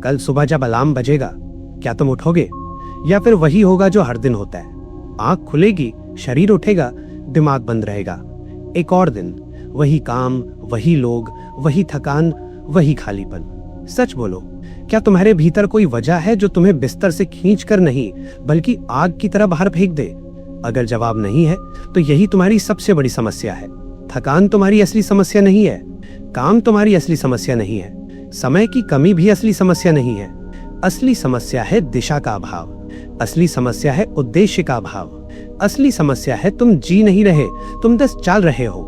कल सुबह जब अलार्म बजेगा, क्या तुम उठोगे, या फिर वही होगा जो हर दिन होता है? आंख खुलेगी, शरीर उठेगा, दिमाग बंद रहेगा। एक और दिन, वही काम, वही लोग, वही थकान, वही खालीपन। सच बोलो, क्या तुम्हारे भीतर कोई वजह है जो तुम्हें बिस्तर से खींचकर नहीं बल्कि आग की तरह बाहर फेंक दे? अगर जवाब नहीं है तो यही तुम्हारी सबसे बड़ी समस्या है। थकान तुम्हारी असली समस्या नहीं है, काम तुम्हारी असली समस्या नहीं है, समय की कमी भी असली समस्या नहीं है। असली समस्या है दिशा का अभाव, असली समस्या है उद्देश्य का अभाव, असली समस्या है तुम जी नहीं रहे, तुम बस चल रहे हो।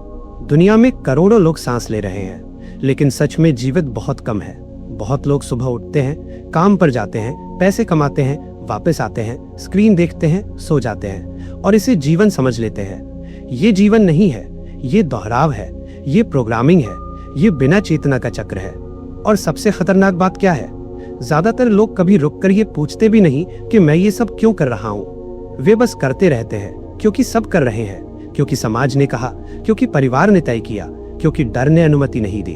दुनिया में करोड़ों लोग सांस ले रहे हैं, लेकिन सच में जीवित बहुत कम है। बहुत लोग सुबह उठते हैं, काम पर जाते हैं, पैसे कमाते हैं, वापस आते हैं, स्क्रीन देखते हैं, सो जाते हैं और इसे जीवन समझ लेते हैं। ये जीवन नहीं है, ये दोहराव है, ये प्रोग्रामिंग है, ये बिना चेतना का चक्र है। और सबसे खतरनाक बात क्या है? ज्यादातर लोग कभी रुककर ये पूछते भी नहीं कि मैं ये सब क्यों कर रहा हूँ। वे बस करते रहते हैं, क्योंकि सब कर रहे हैं, क्योंकि समाज ने कहा, क्योंकि परिवार ने तय किया, क्योंकि डर ने अनुमति नहीं दी।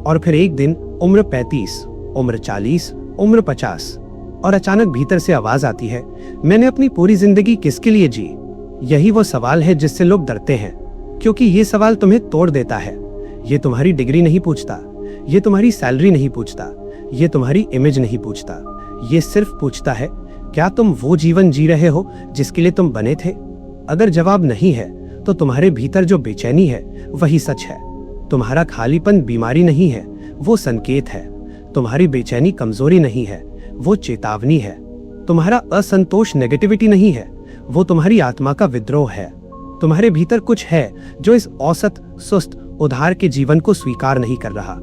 और फिर एक दिन उम्र 35, उम्र 40, उम्र 50 और अचानक भीतर से आवाज आती है, मैंने अपनी पूरी जिंदगी किसके लिए जी? यही वो सवाल है जिससे लोग डरते हैं, क्योंकि ये सवाल तुम्हें तोड़ देता है। ये तुम्हारी डिग्री नहीं पूछता, ये तुम्हारी सैलरी नहीं पूछता, ये तुम्हारी इमेज नहीं पूछता। ये सिर्फ पूछता है, क्या तुम वो जीवन जी रहे हो जिसके लिए तुम बने थे? अगर जवाब नहीं है तो तुम्हारे भीतर जो बेचैनी है वही सच है। तुम्हारा खालीपन बीमारी नहीं है, वो संकेत है। तुम्हारी बेचैनी कमजोरी नहीं है, वो चेतावनी है। तुम्हारा असंतोष नेगेटिविटी नहीं है, वो तुम्हारी आत्मा का विद्रोह है। तुम्हारे भीतर कुछ है जो इस औसत, सुस्त, उधार के जीवन को स्वीकार नहीं कर रहा,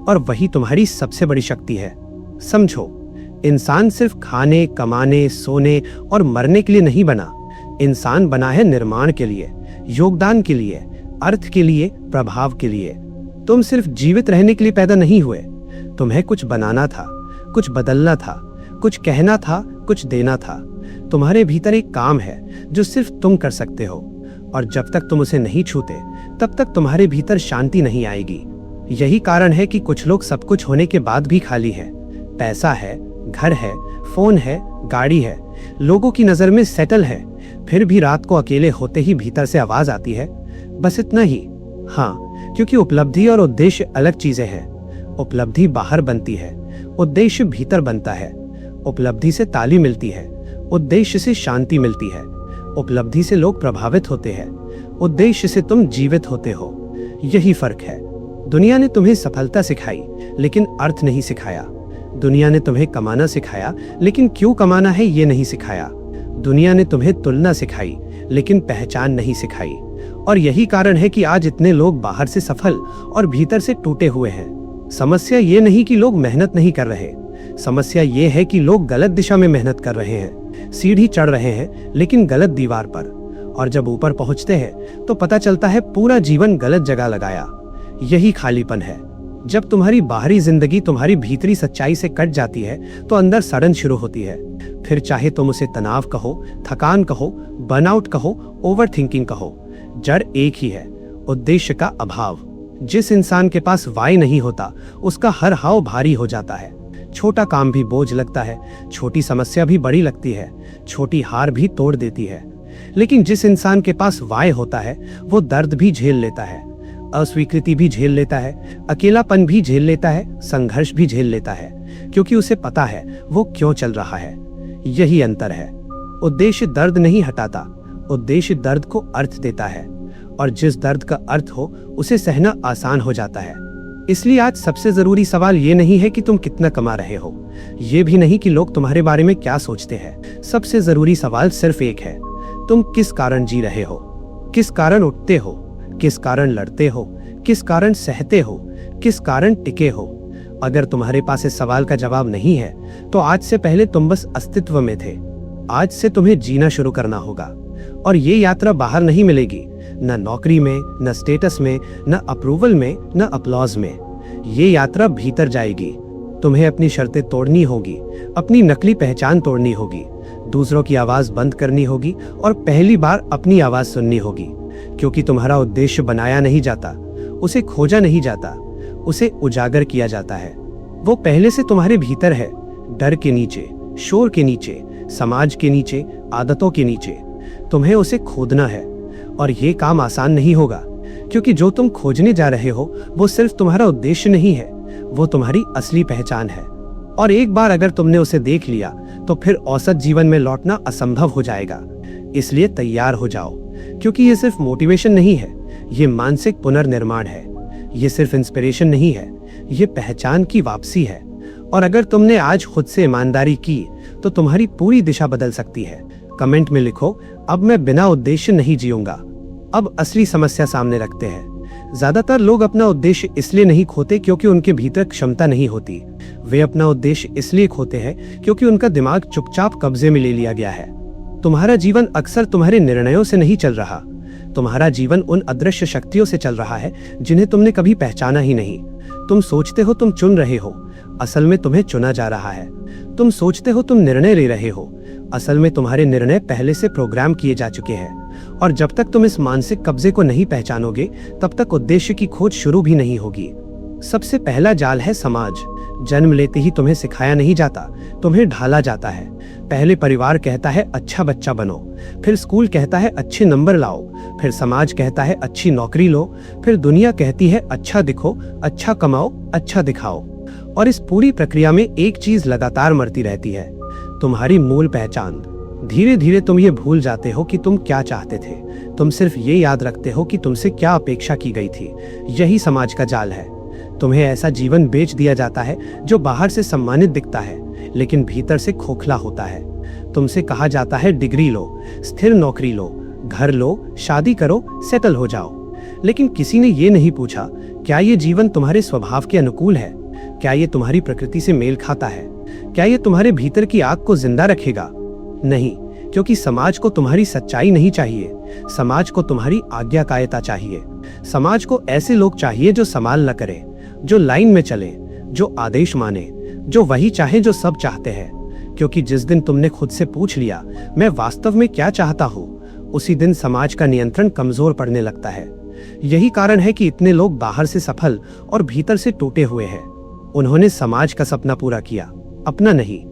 और वही तुम्हारी सबसे बड़ी शक्ति है। समझो, इंसान सिर्फ खाने, कमाने, सोने और मरने के लिए नहीं बना। इंसान बना है निर्माण के लिए, योगदान के लिए, अर्थ के लिए, प्रभाव के लिए। तुम सिर्फ जीवित रहने के लिए पैदा नहीं हुए। तुम्हें कुछ बनाना था, कुछ बदलना था, कुछ कहना था, कुछ देना था। तुम्हारे भीतर एक काम है जो सिर्फ तुम कर सकते हो, और जब तक तुम उसे नहीं छूते तब तक तुम्हारे भीतर शांति नहीं आएगी। यही कारण है कि कुछ लोग सब कुछ होने के बाद भी खाली हैं। पैसा है, घर है, फोन है, गाड़ी है, लोगों की नजर में सेटल है, फिर भी रात को अकेले होते ही भीतर से आवाज आती है, बस इतना ही। हाँ, क्योंकि उपलब्धि और उद्देश्य अलग चीजें हैं। उपलब्धि बाहर बनती है, उद्देश्य भीतर बनता है। उपलब्धि से ताली मिलती है, उद्देश्य से शांति मिलती है। उपलब्धि से लोग प्रभावित होते हैं, उद्देश्य से तुम जीवित होते हो। यही फर्क है। दुनिया ने तुम्हें सफलता सिखाई, लेकिन अर्थ नहीं सिखाया। दुनिया ने तुम्हें कमाना सिखाया, लेकिन क्यों कमाना है ये नहीं सिखाया। दुनिया ने तुम्हें तुलना सिखाई, लेकिन पहचान नहीं सिखाई। और यही कारण है कि आज इतने लोग बाहर से सफल और भीतर से टूटे हुए हैं। समस्या ये नहीं कि लोग मेहनत नहीं कर रहे, समस्या ये है कि लोग गलत दिशा में मेहनत कर रहे हैं, सीढ़ी चढ़ रहे हैं लेकिन गलत दीवार पर। और जब ऊपर पहुंचते हैं तो पता चलता है पूरा जीवन गलत जगह लगाया। यही खालीपन है। जब तुम्हारी बाहरी जिंदगी तुम्हारी भीतरी सच्चाई से कट जाती है तो अंदर सड़न शुरू होती है। फिर चाहे तुम उसे तनाव कहो, थकान कहो, बर्नआउट कहो, ओवर थिंकिंग कहो, जड़ एक ही है, उद्देश्य का अभाव। जिस इंसान के पास वाई नहीं होता उसका हर हाव भारी हो जाता है। छोटा काम भी बोझ लगता है, छोटी समस्या भी बड़ी लगती है, छोटी हार भी तोड़ देती है। लेकिन जिस इंसान के पास वाई होता है वो दर्द भी झेल लेता है, अस्वीकृति भी झेल लेता है, अकेलापन भी झेल लेता है, संघर्ष भी झेल लेता है, क्योंकि उसे पता है वो क्यों चल रहा है। यही अंतर है। उद्देश्य दर्द नहीं हटाता, उद्देश्य दर्द को अर्थ देता है, और जिस दर्द का अर्थ हो उसे सहना आसान हो जाता है। इसलिए आज सबसे जरूरी सवाल ये नहीं है कि तुम कितना कमा रहे हो, ये भी नहीं कि लोग तुम्हारे बारे में क्या सोचते हैं। सबसे जरूरी सवाल सिर्फ एक है, तुम किस कारण जी रहे हो, किस कारण उठते हो, किस कारण लड़ते हो, किस कारण सहते हो, किस कारण टिके हो। अगर तुम्हारे पास इस सवाल का जवाब नहीं है तो आज से पहले तुम बस अस्तित्व में थे। आज से तुम्हें जीना शुरू करना होगा, और ये यात्रा बाहर नहीं मिलेगी, न नौकरी में, न स्टेटस में, न अप्रूवल में, न अपलॉज में। ये यात्रा भीतर जाएगी। तुम्हें अपनी शर्तें तोड़नी होगी, अपनी नकली पहचान तोड़नी होगी, दूसरों की आवाज बंद करनी होगी और पहली बार अपनी आवाज सुननी होगी। क्योंकि तुम्हारा उद्देश्य बनाया नहीं जाता, उसे खोजा नहीं जाता, उसे उजागर किया जाता है। वो पहले से तुम्हारे भीतर है, डर के नीचे, शोर के नीचे, समाज के नीचे, आदतों के नीचे। तुम्हें उसे खोदना है और ये काम आसान नहीं होगा, क्योंकि जो तुम खोजने जा रहे हो वो सिर्फ तुम्हारा उद्देश्य नहीं है, वो तुम्हारी असली पहचान है। और एक बार अगर तुमने उसे देख लिया तो फिर औसत जीवन में लौटना असंभव हो जाएगा। इसलिए तैयार हो जाओ, क्योंकि ये सिर्फ मोटिवेशन नहीं है, ये मानसिक पुनर्निर्माण है। ये सिर्फ इंस्पिरेशन नहीं है, ये पहचान की वापसी है। और अगर तुमने आज खुद से ईमानदारी की तो तुम्हारी पूरी दिशा बदल सकती है। कमेंट में लिखो, अब मैं बिना उद्देश्य नहीं जीऊंगा। अब असली समस्या सामने रखते हैं। ज्यादातर लोग अपना उद्देश्य इसलिए नहीं खोते क्योंकि उनके भीतर क्षमता नहीं होती। वे अपना उद्देश्य इसलिए खोते हैं क्योंकि उनका दिमाग चुपचाप कब्जे में ले लिया गया है। तुम्हारा जीवन अक्सर तुम्हारे निर्णयों से नहीं चल रहा। तुम्हारा जीवन उन अदृश्य शक्तियों से चल रहा है जिन्हें तुमने कभी पहचाना ही नहीं। तुम सोचते हो तुम चुन रहे हो, असल में तुम्हें चुना जा रहा है। तुम सोचते हो तुम निर्णय ले रहे हो, असल में तुम्हारे निर्णय पहले से प्रोग्राम किए जा चुके हैं। और जब तक तुम इस मानसिक कब्जे को नहीं पहचानोगे तब तक उद्देश्य की खोज शुरू भी नहीं होगी। सबसे पहला जाल है समाज। जन्म लेते ही तुम्हें सिखाया नहीं जाता, तुम्हें ढाला जाता है। पहले परिवार कहता है अच्छा बच्चा बनो, फिर स्कूल कहता है अच्छे नंबर लाओ, फिर समाज कहता है अच्छी नौकरी लो, फिर दुनिया कहती है अच्छा दिखो, अच्छा कमाओ, अच्छा दिखाओ। और इस पूरी प्रक्रिया में एक चीज लगातार मरती रहती है, तुम्हारी मूल पहचान। धीरे धीरे तुम ये भूल जाते हो कि तुम क्या चाहते थे। तुम सिर्फ ये याद रखते हो कि तुमसे क्या अपेक्षा की गई थी। यही समाज का जाल है। तुम्हें ऐसा जीवन बेच दिया जाता है जो बाहर से सम्मानित दिखता है लेकिन भीतर से खोखला होता है। तुमसे कहा जाता है डिग्री लो, स्थिर नौकरी लो, घर लो, शादी करो, सेटल हो जाओ। लेकिन किसी ने ये नहीं पूछा, क्या ये जीवन तुम्हारे स्वभाव के अनुकूल है? क्या ये तुम्हारी प्रकृति से मेल खाता है? क्या ये तुम्हारे भीतर की आग को जिंदा रखेगा? नहीं, क्योंकि समाज को तुम्हारी सच्चाई नहीं चाहिए। समाज को तुम्हारी आज्ञाकारिता चाहिए। समाज को ऐसे लोग चाहिए जो सवाल न करे, जो लाइन में चले, जो आदेश माने, जो वही चाहे जो सब चाहते हैं। क्योंकि जिस दिन तुमने खुद से पूछ लिया मैं वास्तव में क्या चाहता हूँ, उसी दिन समाज का नियंत्रण कमजोर पड़ने लगता है। यही कारण है कि इतने लोग बाहर से सफल और भीतर से टूटे हुए हैं। उन्होंने समाज का सपना पूरा किया, अपना नहीं।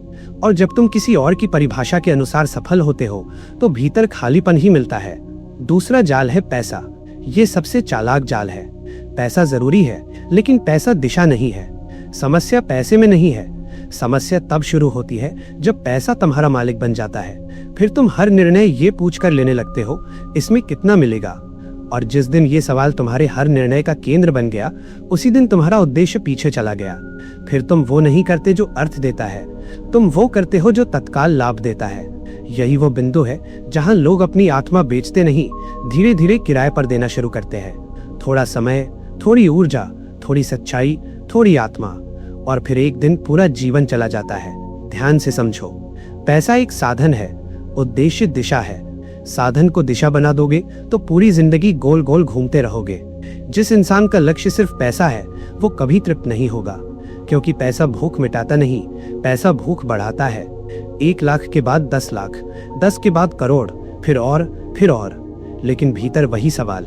और जब तुम किसी और की परिभाषा के अनुसार सफल होते हो तो भीतर खालीपन ही मिलता है। दूसरा जाल है पैसा। ये सबसे चालाक जाल है। पैसा जरूरी है, लेकिन पैसा दिशा नहीं है। समस्या पैसे में नहीं है। समस्या तब शुरू होती है जब पैसा तुम्हारा मालिक बन जाता है। फिर तुम हर निर्णय ये पूछकर लेने लगते हो, इसमें कितना मिलेगा? और जिस दिन ये सवाल तुम्हारे हर निर्णय का केंद्र बन गया, उसी दिन तुम्हारा उद्देश्य पीछे चला गया। फिर तुम वो नहीं करते जो अर्थ देता है, तुम वो करते हो जो तत्काल लाभ देता है। यही वो बिंदु है जहां लोग अपनी आत्मा बेचते नहीं, धीरे धीरे किराए पर देना शुरू करते हैं। थोड़ा समय, थोड़ी ऊर्जा, थोड़ी सच्चाई, थोड़ी आत्मा, और फिर एक दिन पूरा जीवन चला जाता है। ध्यान से समझो, पैसा एक साधन है, उद्देश्य दिशा है। साधन को दिशा बना दोगे तो पूरी जिंदगी गोल गोल घूमते रहोगे। जिस इंसान का लक्ष्य सिर्फ पैसा है वो कभी तृप्त नहीं होगा, क्योंकि पैसा भूख मिटाता नहीं, पैसा भूख बढ़ाता है। 1 लाख के बाद 10 लाख, 10 के बाद करोड़, फिर और। लेकिन भीतर वही सवाल,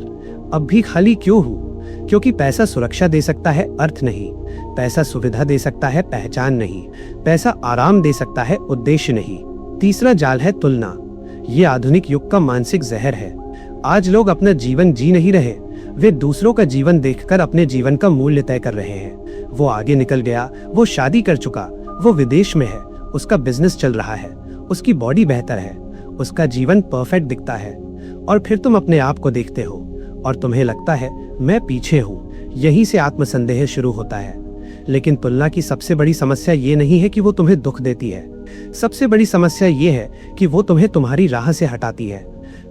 अब भी खाली क्यों हूँ? क्योंकि पैसा सुरक्षा दे सकता है, अर्थ नहीं। पैसा सुविधा दे सकता है, पहचान नहीं। पैसा आराम दे सकता है, उद्देश्य नहीं। तीसरा जाल है तुलना। ये आधुनिक युग का मानसिक जहर है। आज लोग अपना जीवन जी नहीं रहे, वे दूसरों का जीवन देखकर अपने जीवन का मूल्य तय कर रहे हैं। वो आगे निकल गया, वो शादी कर चुका, वो विदेश में है, उसका बिजनेस चल रहा है, उसकी बॉडी बेहतर है, उसका जीवन परफेक्ट दिखता है। और फिर तुम अपने आप को देखते हो और तुम्हें लगता है मैं पीछे हूँ। यहीं से आत्मसंदेह शुरू होता है। लेकिन तुलना की सबसे बड़ी समस्या ये नहीं है कि वो तुम्हें दुख देती है। सबसे बड़ी समस्या ये है कि वो तुम्हें तुम्हारी राह से हटाती है।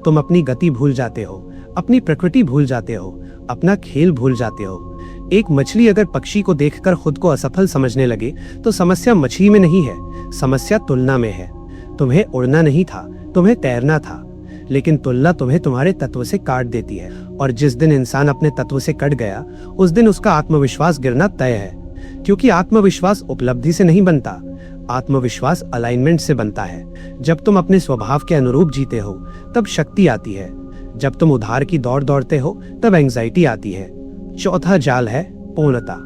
तुम अपनी गति भूल जाते हो, अपनी प्रकृति भूल जाते हो, अपना खेल भूल जाते हो। एक मछली अगर पक्षी को देखकर खुद को असफल समझने लगे तो समस्या मछली में नहीं है, समस्या तुलना में है। तुम्हें उड़ना नहीं था, तुम्हें तैरना था। लेकिन तुलना तुम्हें तुम्हारे तत्व से काट देती है। और जिस दिन इंसान अपने तत्व से कट गया, उस दिन उसका आत्मविश्वास गिरना तय है। क्योंकि आत्मविश्वास उपलब्धि से नहीं बनता, आत्मविश्वास अलाइनमेंट से बनता है। जब तुम अपने स्वभाव के अनुरूप जीते हो तब शक्ति आती है। जब तुम उधार की दौड़ दौड़ते हो तब एंजाइटी आती है। चौथा जाल है पूर्णता।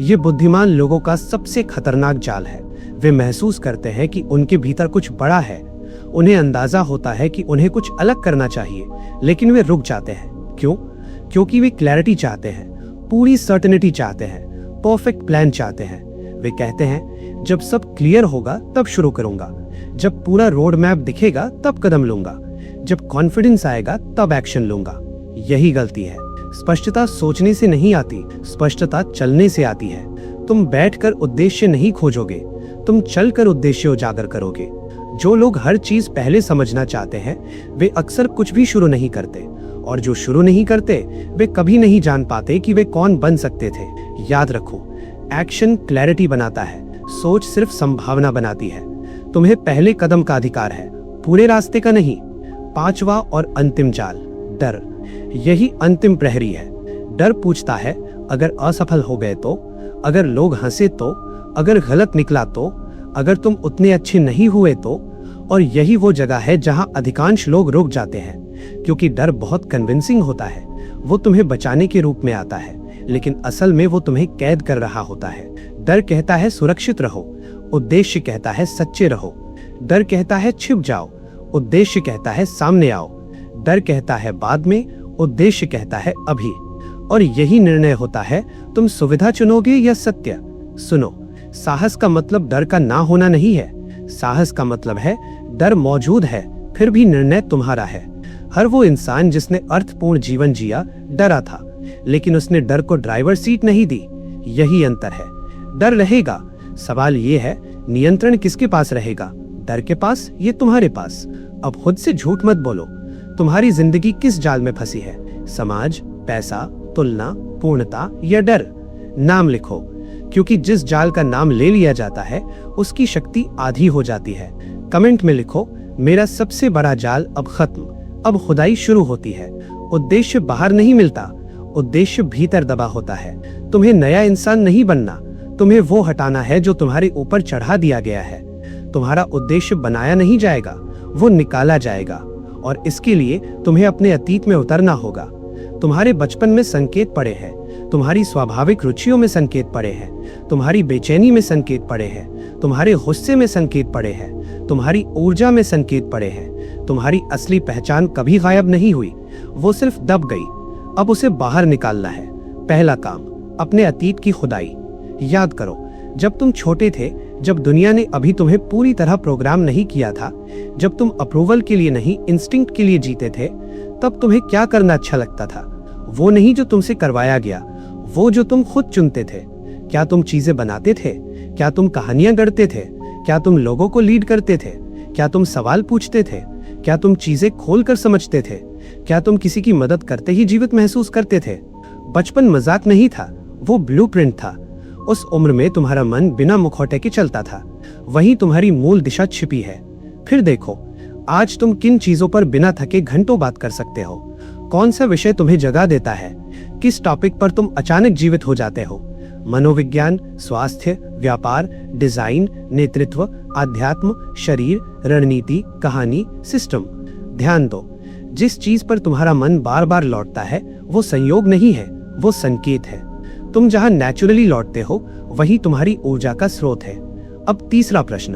ये बुद्धिमान लोगों का सबसे खतरनाक जाल है। वे महसूस करते हैं कि उनके भीतर कुछ बड़ा है। उन्हें अंदाजा होता है कि उन्हें कुछ अलग करना चाहिए, लेकिन वे रुक जाते हैं। क्यों? क्योंकि वे क्लैरिटी चाहते हैं, पूरी सर्टेनिटी चाहते हैं, परफेक्ट प्लान चाहते हैं। वे कहते हैं जब सब क्लियर होगा तब शुरू करूंगा, जब पूरा रोड मैप दिखेगा तब कदम लूंगा, जब कॉन्फिडेंस आएगा तब एक्शन लूंगा। यही गलती है। स्पष्टता सोचने से नहीं आती, स्पष्टता चलने से आती है। तुम बैठकर उद्देश्य नहीं खोजोगे, तुम चलकर उद्देश्य उजागर करोगे। जो लोग हर चीज पहले समझना चाहते हैं वे अक्सर कुछ भी शुरू नहीं करते, और जो शुरू नहीं करते वे कभी नहीं जान पाते कि वे कौन बन सकते थे। याद रखो, एक्शन क्लैरिटी बनाता है, सोच सिर्फ संभावना बनाती है। तुम्हें पहले कदम का अधिकार है, पूरे रास्ते का नहीं। पांचवा और अंतिम जाल, डर। यही अंतिम प्रहरी है। डर पूछता है अगर असफल हो गए तो, अगर लोग हंसे तो, अगर गलत निकला तो, अगर तुम उतने अच्छे नहीं हुए तो। और यही वो जगह है जहां अधिकांश लोग रुक जाते हैं, क्योंकि डर बहुत कन्विंसिंग होता है। वो तुम्हें बचाने के रूप में आता है, लेकिन असल में वो तुम्हें कैद कर रहा होता है। डर कहता है सुरक्षित रहो, उद्देश्य कहता है सच्चे रहो। डर कहता है छिप जाओ, उद्देश्य कहता है सामने आओ। डर कहता है बाद में, उद्देश्य कहता है अभी। और यही निर्णय होता है, तुम सुविधा चुनोगे या सत्य। सुनो, साहस का मतलब डर का ना होना नहीं है। साहस का मतलब है डर मौजूद है, फिर भी निर्णय तुम्हारा है। हर वो इंसान जिसने अर्थपूर्ण जीवन जिया डरा था, लेकिन उसने डर को ड्राइवर सीट नहीं दी। यही अंतर है। डर रहेगा, सवाल ये है नियंत्रण किसके पास रहेगा, डर के पास या तुम्हारे पास। अब खुद से झूठ मत बोलो। तुम्हारी जिंदगी किस जाल में फंसी है? समाज, पैसा, तुलना, पूर्णता या डर? नाम लिखो, क्योंकि जिस जाल का नाम ले लिया जाता है उसकी शक्ति आधी हो जाती है। कमेंट में लिखो, मेरा सबसे बड़ा जाल अब खत्म, अब खुदाई शुरू होती है। उद्देश्य बाहर नहीं मिलता, उद्देश्य भीतर दबा होता है। तुम्हें नया इंसान नहीं बनना, तुम्हें वो हटाना है जो तुम्हारे ऊपर चढ़ा दिया गया है। तुम्हारा उद्देश्य बनाया नहीं जाएगा, वो निकाला जाएगा। और इसके लिए तुम्हें अपने अतीत में उतरना होगा। तुम्हारे बचपन में संकेत पड़े हैं, तुम्हारी स्वाभाविक रुचियों में संकेत पड़े हैं, तुम्हारी बेचैनी में संकेत पड़े हैं, तुम्हारे गुस्से में संकेत पड़े हैं, तुम्हारी ऊर्जा में संकेत पड़े हैं। तुम्हारी असली पहचान कभी गायब नहीं हुई, वो सिर्फ दब गई। अब उसे बाहर निकालना है। पहला काम, अपने अतीत की खुदाई। याद करो, जब तुम छोटे थे, जब दुनिया ने अभी तुम्हें पूरी तरह प्रोग्राम नहीं किया था, जब तुम अप्रूवल के लिए नहीं इंस्टिंक्ट के लिए जीते थे, तब तुम्हें क्या करना अच्छा लगता था? वो नहीं जो तुमसे करवाया गया, वो जो तुम खुद चुनते थे। क्या तुम चीजें बनाते थे? क्या तुम कहानियां गढ़ते थे? क्या तुम लोगों को लीड करते थे? क्या तुम सवाल पूछते थे? क्या तुम चीजें खोल कर समझते थे? क्या तुम किसी की मदद करते ही जीवित महसूस करते थे? बचपन मजाक नहीं था, वो ब्लूप्रिंट था। उस उम्र में तुम्हारा मन बिना मुखौटे के चलता था। वहीं तुम्हारी मूल दिशा छिपी है। फिर देखो, आज तुम किन चीजों पर बिना थके घंटों बात कर सकते हो। कौन सा विषय तुम्हें जगा देता है? किस टॉपिक पर तुम अचानक जीवित हो जाते हो? मनोविज्ञान, स्वास्थ्य, व्यापार, डिजाइन, नेतृत्व, आध्यात्म, शरीर, रणनीति, कहानी, सिस्टम। ध्यान दो, जिस चीज पर तुम्हारा मन बार बार लौटता है वो संयोग नहीं है, वो संकेत है। तुम जहां नेचुरली लौटते हो वही तुम्हारी ऊर्जा का स्रोत है। अब तीसरा प्रश्न,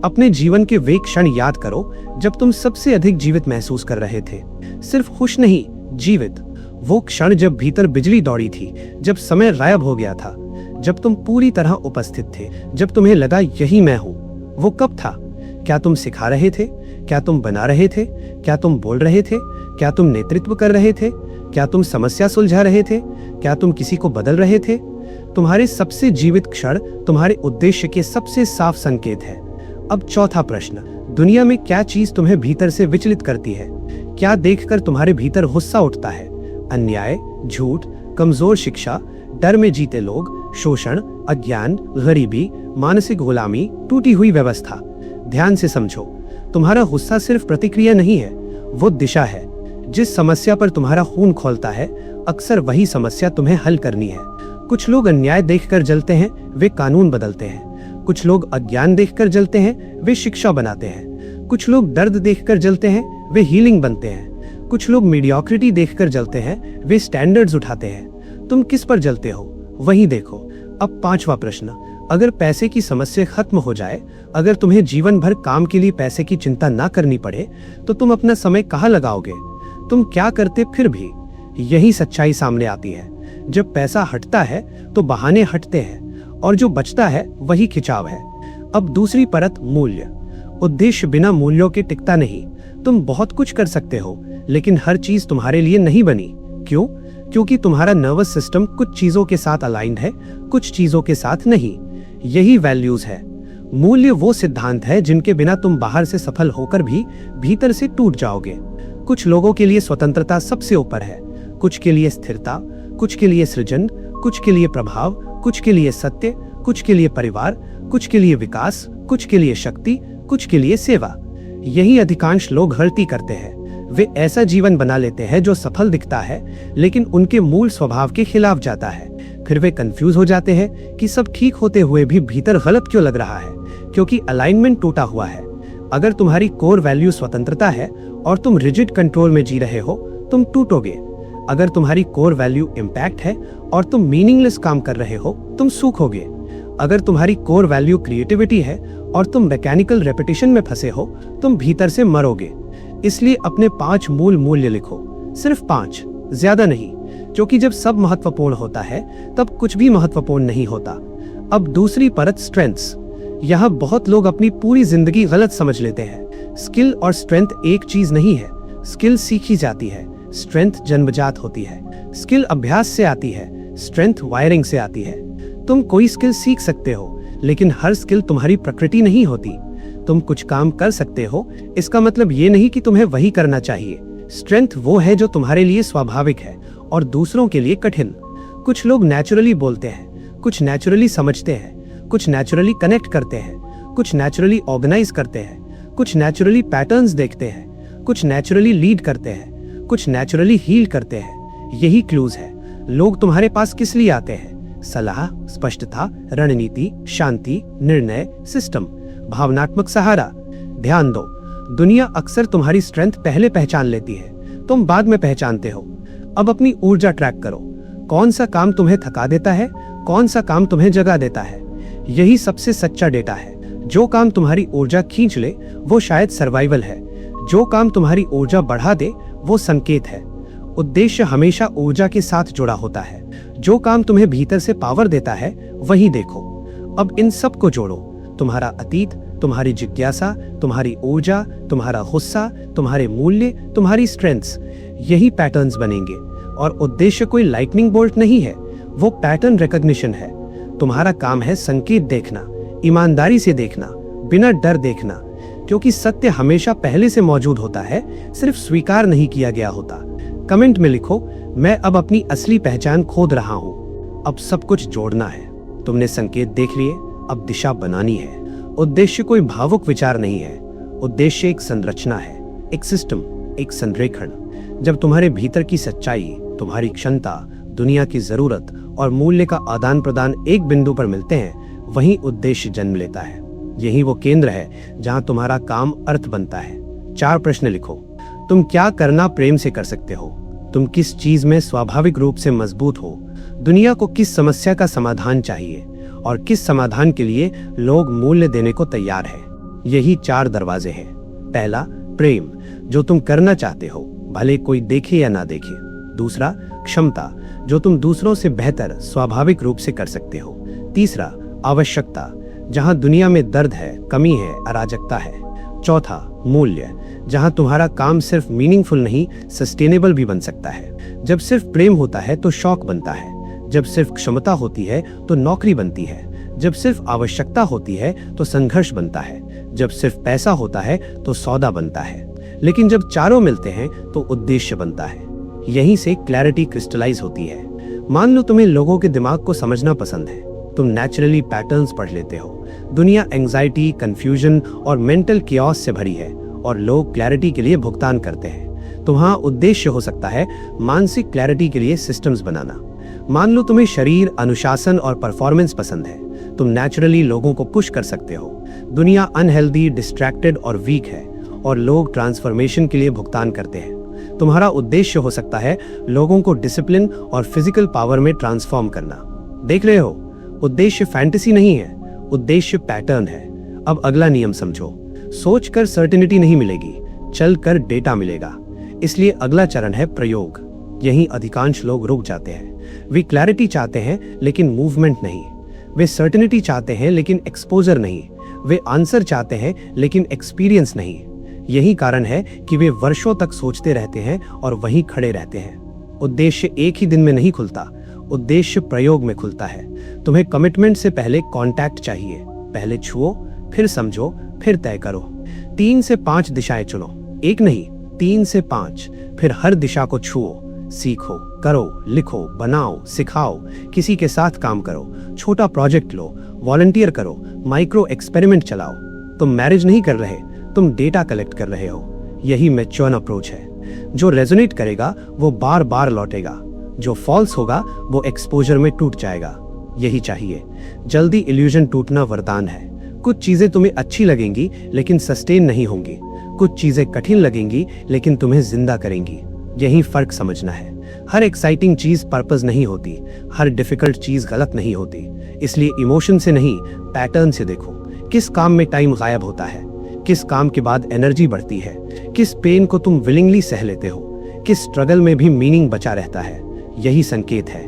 अपने जीवन के वे क्षण याद करो जब तुम सबसे अधिक जीवित महसूस कर रहे थे। सिर्फ खुश नहीं, जीवित। वो क्षण जब भीतर बिजली दौड़ी थी, जब समय गायब हो गया था, जब तुम पूरी तरह उपस्थित थे, जब तुम्हें लगा यही मैं हूं। वो कब था? क्या तुम सिखा रहे थे? क्या तुम बना रहे थे? क्या तुम बोल रहे थे? क्या तुम नेतृत्व कर रहे थे? क्या तुम समस्या सुलझा रहे थे? क्या तुम किसी को बदल रहे थे? तुम्हारे सबसे जीवित क्षण तुम्हारे उद्देश्य के सबसे साफ संकेत है। अब चौथा प्रश्न, दुनिया में क्या चीज तुम्हें भीतर से विचलित करती है? क्या देखकर तुम्हारे भीतर गुस्सा उठता है? अन्याय, झूठ, कमजोर शिक्षा, डर में जीते लोग, शोषण, अज्ञान, गरीबी, मानसिक गुलामी, टूटी हुई व्यवस्था। ध्यान से समझो, तुम्हारा गुस्सा सिर्फ प्रतिक्रिया नहीं है, वो दिशा है। जिस समस्या पर तुम्हारा खून खौलता है, अक्सर वही समस्या तुम्हें हल करनी है। कुछ लोग अन्याय देखकर जलते हैं, वे कानून बदलते हैं। कुछ लोग अज्ञान देखकर जलते हैं, वे शिक्षा बनाते हैं। कुछ लोग दर्द देखकर जलते हैं, वे हीलिंग बनते हैं। कुछ लोग मीडियोक्रिटी देखकर जलते हैं, वे स्टैंडर्ड्स उठाते हैं। तुम किस पर जलते हो? वही देखो। अब पांचवा प्रश्न, अगर पैसे की समस्या खत्म हो जाए, अगर तुम्हें जीवन भर काम के लिए पैसे की चिंता ना करनी पड़े, तो तुम अपना समय कहाँ लगाओगे? तुम क्या करते फिर भी? यही सच्चाई सामने आती है। जब पैसा हटता है तो बहाने हटते हैं, और जो बचता है वही खिंचाव है। अब दूसरी परत, मूल्य। उद्देश्य बिना मूल्यों के टिकता नहीं। तुम बहुत कुछ कर सकते हो, लेकिन हर चीज तुम्हारे लिए नहीं बनी। क्यों? क्योंकि तुम्हारा नर्वस सिस्टम कुछ चीजों के साथ अलाइंड है, कुछ चीजों के साथ नहीं। यही वैल्यूज है। मूल्य वो सिद्धांत है जिनके बिना तुम बाहर से सफल होकर भी भीतर से टूट जाओगे। कुछ लोगों के लिए स्वतंत्रता सबसे ऊपर है, कुछ के लिए स्थिरता, कुछ के लिए सृजन, कुछ के लिए प्रभाव, कुछ के लिए सत्य, कुछ के लिए परिवार, कुछ के लिए विकास, कुछ के लिए शक्ति, कुछ के लिए सेवा। यही अधिकांश लोग गलती करते हैं। वे ऐसा जीवन बना लेते हैं जो सफल दिखता है, लेकिन उनके मूल स्वभाव के खिलाफ जाता है। फिर वे कंफ्यूज हो जाते हैं कि सब ठीक होते हुए भी भीतर गलत क्यों लग रहा है, क्योंकि अलाइनमेंट टूटा हुआ है। अगर तुम्हारी कोर वैल्यू स्वतंत्रता है और तुम रिजिड कंट्रोल में जी रहे हो, तुम टूटोगे। अगर तुम्हारी कोर वैल्यू इम्पैक्ट है और तुम मीनिंगलेस काम कर रहे हो, तुम सूखोगे। अगर तुम्हारी कोर वैल्यू क्रिएटिविटी है और तुम मैकेनिकल रेपिटेशन में फंसे हो, तुम भीतर से मरोगे। इसलिए अपने 5 मूल मूल्य लिखो, सिर्फ 5, ज्यादा नहीं, क्योंकि जब सब महत्वपूर्ण होता है तब कुछ भी महत्वपूर्ण नहीं होता। अब दूसरी परत, स्ट्रेंथ्स। यहाँ बहुत लोग अपनी पूरी जिंदगी गलत समझ लेते हैं। स्किल और स्ट्रेंथ एक चीज नहीं है। स्किल सीखी जाती है, स्ट्रेंथ जन्मजात होती है। स्किल अभ्यास से आती है, स्ट्रेंथ वायरिंग से आती है। तुम कोई स्किल सीख सकते हो, लेकिन हर स्किल तुम्हारी प्रकृति नहीं होती। तुम कुछ काम कर सकते हो, इसका मतलब ये नहीं कि तुम्हें वही करना चाहिए। स्ट्रेंथ वो है जो तुम्हारे लिए स्वाभाविक है और दूसरों के लिए कठिन। कुछ लोग नेचुरली बोलते हैं, कुछ नेचुरली समझते हैं, कुछ नेचुरली कनेक्ट करते हैं, कुछ नेचुरली ऑर्गेनाइज करते हैं, कुछ नेचुरली पैटर्न्स देखते हैं, कुछ नेचुरली लीड करते हैं, कुछ नेचुरली हील करते हैं। यही क्लूज है। लोग तुम्हारे पास किस लिए आते हैं? सलाह, स्पष्टता, रणनीति, शांति, निर्णय, सिस्टम, भावनात्मक सहारा। ध्यान दो, दुनिया अक्सर तुम्हारी स्ट्रेंथ पहले पहचान लेती है, तुम बाद में पहचानते हो। अब अपनी ऊर्जा ट्रैक करो। कौन सा काम तुम्हें थका देता है, कौन सा काम तुम्हें जगा देता है। यही सबसे सच्चा डेटा है। जो काम तुम्हारी ऊर्जा खींच ले वो शायद सर्वाइवल है, जो काम तुम्हारी ऊर्जा बढ़ा दे वो संकेत है। उद्देश्य हमेशा ऊर्जा के साथ जुड़ा होता है। जो काम तुम्हें भीतर से पावर देता है वही देखो। अब इन सब को जोड़ो, तुम्हारा अतीत, तुम्हारी जिज्ञासा, तुम्हारी ऊर्जा, तुम्हारा गुस्सा, तुम्हारे मूल्य, तुम्हारी स्ट्रेंथ्स, यही पैटर्न्स बनेंगे। और उद्देश्य कोई लाइटनिंग बोल्ट नहीं है, वो पैटर्न रिकॉग्निशन है। तुम्हारा काम है संकेत देखना, ईमानदारी से देखना, बिना डर देखना, क्योंकि सत्य हमेशा पहले से मौजूद होता है, सिर्फ स्वीकार नहीं किया गया होता। कमेंट में लिखो, मैं अब अपनी असली पहचान खोद रहा हूँ। अब सब कुछ जोड़ना है। तुमने संकेत देख लिए, अब दिशा बनानी है। उद्देश्य कोई भावुक विचार नहीं है, उद्देश्य एक संरचना है, एक सिस्टम, एक संरेखण। जब तुम्हारे भीतर की सच्चाई, तुम्हारी क्षमता, दुनिया की जरूरत और मूल्य का आदान प्रदान एक बिंदु पर मिलते हैं, वहीं उद्देश्य जन्म लेता है। यही वो केंद्र है जहां तुम्हारा काम अर्थ बनता है। 4 प्रश्न लिखो। तुम क्या करना प्रेम से कर सकते हो? तुम किस चीज में स्वाभाविक रूप से मजबूत हो? दुनिया को किस समस्या का समाधान चाहिए और किस समाधान के लिए लोग मूल्य देने को तैयार है? यही 4 दरवाजे हैं। पहला, प्रेम, जो तुम करना चाहते हो, भले कोई देखे या ना देखे। दूसरा, क्षमता, जो तुम दूसरों से बेहतर स्वाभाविक रूप से कर सकते हो। तीसरा, आवश्यकता, जहां दुनिया में दर्द है, कमी है, अराजकता है। चौथा, मूल्य, जहां तुम्हारा काम सिर्फ मीनिंगफुल नहीं, सस्टेनेबल भी बन सकता है। जब सिर्फ प्रेम होता है तो शौक बनता है, जब सिर्फ क्षमता होती है तो नौकरी बनती है, जब सिर्फ आवश्यकता होती है तो संघर्ष बनता है, जब सिर्फ पैसा होता है तो सौदा बनता है, लेकिन जब चारों मिलते हैं तो उद्देश्य बनता है। यहीं से क्लैरिटी क्रिस्टलाइज होती है। मान लो तुम्हें लोगों के दिमाग को समझना पसंद है, तुम नेचुरली पैटर्न्स पढ़ लेते हो। दुनिया एंजाइटी, कंफ्यूजन और मेंटल कियोस से भरी है और लोग क्लैरिटी के लिए भुगतान करते हैं। तो हाँ, उद्देश्य हो सकता है मानसिक क्लैरिटी के लिए सिस्टम्स बनाना। मान लो तुम्हें शरीर, अनुशासन और परफॉर्मेंस पसंद है, तुम नेचुरली लोगों को पुश कर सकते हो। दुनिया अनहेल्दी, डिस्ट्रैक्टेड और वीक है और लोग ट्रांसफॉर्मेशन के लिए भुगतान करते हैं। तुम्हारा उद्देश्य हो सकता है लोगों को डिसिप्लिन और फिजिकल पावर में ट्रांसफॉर्म करना। देख रहे हो, उद्देश्य फैंटेसी नहीं है, उद्देश्य पैटर्न है। अब अगला नियम समझो, सोचकर सर्टेनिटी नहीं मिलेगी, चलकर डेटा मिलेगा। इसलिए अगला चरण है प्रयोग। यहीं अधिकांश लोग रुक जाते हैं। वे क्लैरिटी चाहते हैं लेकिन मूवमेंट नहीं, वे सर्टेनिटी चाहते हैं लेकिन एक्सपोजर नहीं, वे आंसर चाहते हैं लेकिन एक्सपीरियंस नहीं। यही कारण है कि वे वर्षों तक सोचते रहते हैं और वहीं खड़े रहते हैं। उद्देश्य एक ही दिन में नहीं खुलता, उद्देश्य प्रयोग में खुलता है। तुम्हें कमिटमेंट से पहले कांटेक्ट चाहिए। पहले छुओ, फिर समझो, फिर तय करो। 3 से 5 दिशाएं चुनो, एक नहीं 3 से 5। फिर हर दिशा को छुओ, सीखो, करो, लिखो, बनाओ, सिखाओ, किसी के साथ काम करो, छोटा प्रोजेक्ट लो, वॉलंटियर करो, माइक्रो एक्सपेरिमेंट चलाओ। तुम मैरिज नहीं कर रहे, तुम डेटा कलेक्ट कर रहे हो। यही मैच्योर अप्रोच है। जो रेजोनेट करेगा वो बार बार लौटेगा, जो फॉल्स होगा वो एक्सपोजर में टूट जाएगा। यही चाहिए। जल्दी इल्यूजन टूटना वरदान है। कुछ चीजें तुम्हें अच्छी लगेंगी लेकिन सस्टेन नहीं होंगी, कुछ चीजें कठिन लगेंगी लेकिन तुम्हें जिंदा करेंगी। यही फर्क समझना है। हर एक्साइटिंग चीज पर्पस नहीं होती, हर डिफिकल्ट चीज गलत नहीं होती। इसलिए इमोशन से नहीं, पैटर्न से देखो। किस काम में टाइम गायब होता है, किस काम के बाद एनर्जी बढ़ती है, किस पेन को तुम विलिंगली सह लेते हो, किस स्ट्रगल में भी मीनिंग बचा रहता है। यही संकेत है।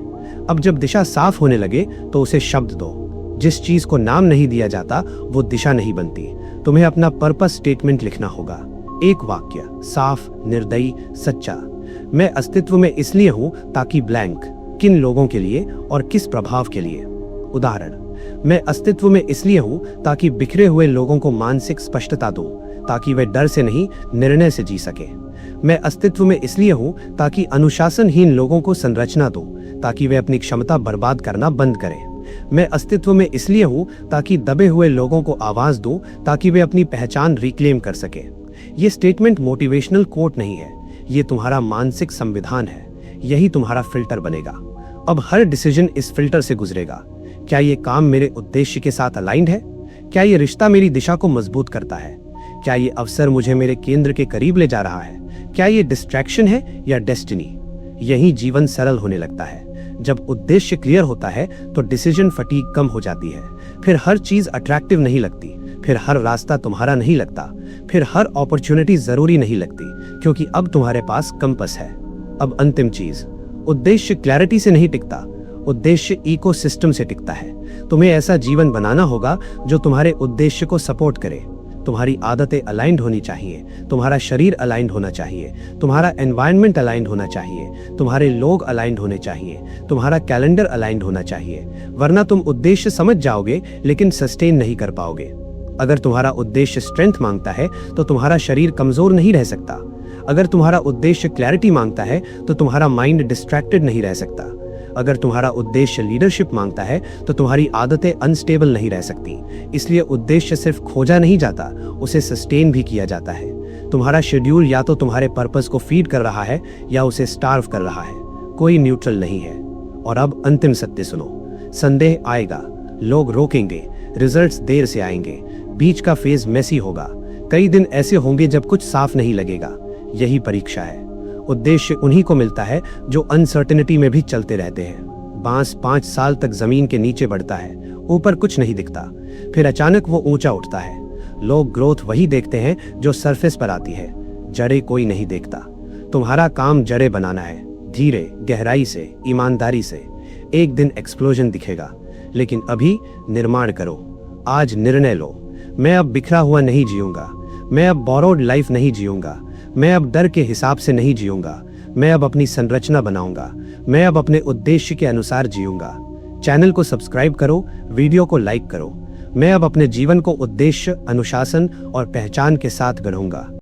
अब जब दिशा साफ होने लगे तो उसे शब्द दो। जिस चीज को नाम नहीं दिया जाता वो दिशा नहीं बनती। तुम्हें अपना पर्पस स्टेटमेंट लिखना होगा। एक वाक्य, साफ, निर्दयी, सच्चा। मैं अस्तित्व में इसलिए हूं ताकि ब्लैंक, किन लोगों के लिए और किस प्रभाव के लिए। उदाहरण, मैं अस्तित्व में इसलिए हूं ताकि बिखरे हुए लोगों को मानसिक स्पष्टता दूं, ताकि वे डर से नहीं निर्णय से जी सके। मैं अस्तित्व में इसलिए हूं ताकि अनुशासनहीन लोगों को संरचना दूं, ताकि वे अपनी क्षमता बर्बाद करना बंद करें। मैं अस्तित्व में इसलिए हूं ताकि दबे हुए लोगों को आवाज दूं, ताकि वे अपनी पहचान रिक्लेम कर सके। ये स्टेटमेंट मोटिवेशनल कोट नहीं है, ये तुम्हारा मानसिक संविधान है। यही तुम्हारा फिल्टर बनेगा। अब हर डिसीजन इस फिल्टर से गुजरेगा। क्या ये काम मेरे उद्देश्य के साथ अलाइंड है? क्या ये रिश्ता मेरी दिशा को मजबूत करता है? क्या ये अवसर मुझे मेरे केंद्र के करीब ले जा रहा है? क्या ये डिस्ट्रैक्शन है या डेस्टिनी? यही जीवन सरल होने लगता है। जब उद्देश्य क्लियर होता है तो डिसीजन फटीग कम हो जाती है। फिर हर चीज अट्रैक्टिव नहीं लगती, फिर हर रास्ता तुम्हारा नहीं लगता, फिर हर अपॉर्चुनिटी जरूरी नहीं लगती, क्योंकि अब तुम्हारे पास कंपस है। अब अंतिम चीज, उद्देश्य क्लैरिटी से नहीं टिकता, उद्देश्य इकोसिस्टम से टिकता है। तुम्हें ऐसा जीवन बनाना होगा जो तुम्हारे उद्देश्य को सपोर्ट करे। तुम्हारी आदतें अलाइंड होनी चाहिए, तुम्हारा शरीर अलाइंड होना चाहिए, तुम्हारा एनवायरनमेंट अलाइंड होना चाहिए, तुम्हारे लोग अलाइंड होने चाहिए, तुम्हारा कैलेंडर अलाइंड होना चाहिए। वरना तुम उद्देश्य समझ जाओगे लेकिन सस्टेन नहीं कर पाओगे। अगर तुम्हारा उद्देश्य स्ट्रेंथ मांगता है तो तुम्हारा शरीर कमजोर नहीं रह सकता। अगर तुम्हारा उद्देश्य क्लैरिटी मांगता है तो तुम्हारा माइंड डिस्ट्रैक्टेड नहीं रह सकता। अगर तुम्हारा उद्देश्य लीडरशिप मांगता है तो तुम्हारी आदतें अनस्टेबल नहीं रह सकती। इसलिए उद्देश्य सिर्फ खोजा नहीं जाता, उसे सस्टेन भी किया जाता है। तुम्हारा शेड्यूल या तो तुम्हारे पर्पस को फीड कर रहा है या उसे स्टार्व कर रहा है। कोई न्यूट्रल नहीं है। और अब अंतिम सत्य सुनो, संदेह आएगा, लोग रोकेंगे, रिजल्ट्स देर से आएंगे, बीच का फेज मेसी होगा, कई दिन ऐसे होंगे जब कुछ साफ नहीं लगेगा। यही परीक्षा है। उद्देश्य उन्हीं को मिलता है जो अनसर्टेनिटी में भी चलते रहते हैं। बांस 5 साल तक जमीन के नीचे बढ़ता है, ऊपर कुछ नहीं दिखता, फिर अचानक वो ऊंचा उठता है। लोग ग्रोथ वही देखते हैं जो सरफेस पर आती है, जड़ें कोई नहीं देखता। तुम्हारा काम जड़ें बनाना है, धीरे, गहराई से, ईमानदारी से। एक दिन एक्सप्लोजन दिखेगा, लेकिन अभी निर्माण करो। आज निर्णय लो, मैं अब बिखरा हुआ नहीं जीऊंगा, मैं अब बोरोड लाइफ नहीं जीऊंगा, मैं अब डर के हिसाब से नहीं जीऊंगा, मैं अब अपनी संरचना बनाऊंगा, मैं अब अपने उद्देश्य के अनुसार जीऊंगा। चैनल को सब्सक्राइब करो, वीडियो को लाइक करो। मैं अब अपने जीवन को उद्देश्य, अनुशासन और पहचान के साथ गढ़ूंगा।